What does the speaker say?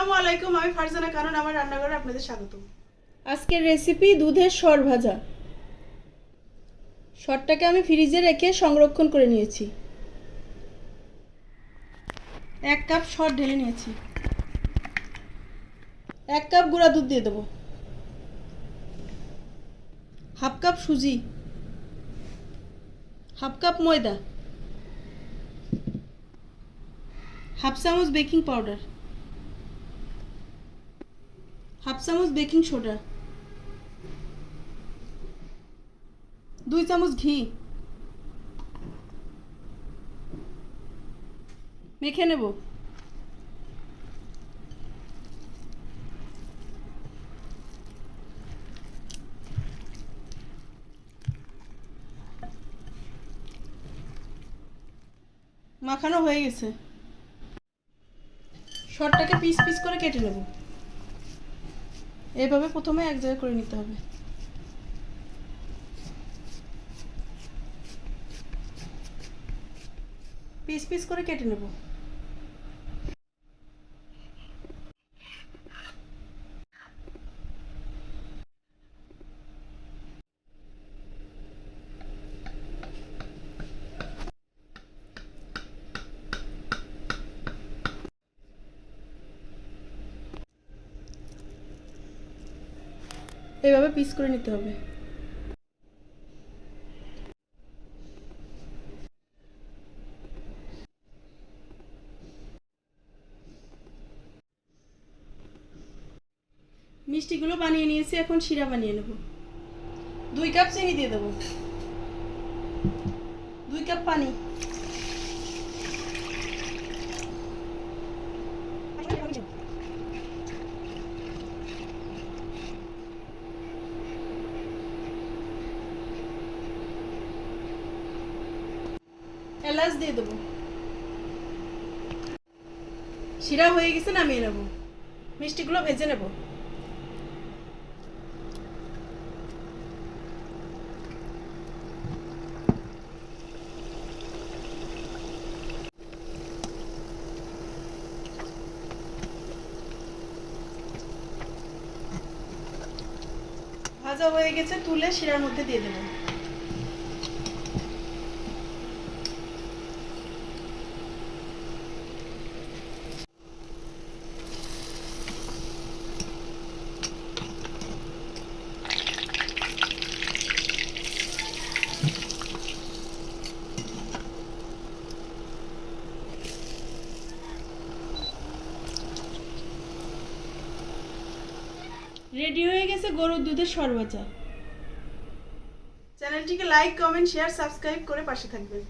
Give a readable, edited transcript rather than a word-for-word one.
আসসালামু আলাইকুম, আমি ফারজানা কারণ আমার রান্নাঘরে আপনাদের স্বাগত। আজকের রেসিপি দুধের সর ভাজা। সরটাকে আমি ফ্রিজে রেখে সংরক্ষণ করে নিয়েছি। 1 কাপ সর ঢেলে নিয়েছি। 1 কাপ গুঁড়া দুধ দিয়ে দেবো। 1/2 কাপ সুজি, 1/2 কাপ ময়দা, 1/2 চামচ বেকিং পাউডার, 1/2 চামচ বেকিং সোডা, 2 চামচ ঘি। মেখে নেব। মাখানো হয়ে গেছে। সরটাকে পিস পিস করে কেটে নেব। এভাবে প্রথমে এক জায়গায় করে নিতে হবে। পিস পিস করে কেটে নেব। এভাবে পিস করে নিতে হবে। মিষ্টিগুলো বানিয়ে নিয়েছি, এখন শিরা বানিয়ে নেব। 2 কাপ চিনি দিয়ে দেবো। 2 কাপ পানি, এলাচ দিয়ে দেবো। শিরা হয়ে গেছে, নামিয়ে নেব। মিষ্টিগুলো ভেজে নেব। ভাজা হয়ে গেছে, তুলে শিরার মধ্যে দিয়ে দেব। রেডি হয়ে গেছে গরুর দুধের সর ভাজা। চ্যানেলটিকে লাইক, কমেন্ট, শেয়ার, সাবস্ক্রাইব করে পাশে থাকবেন।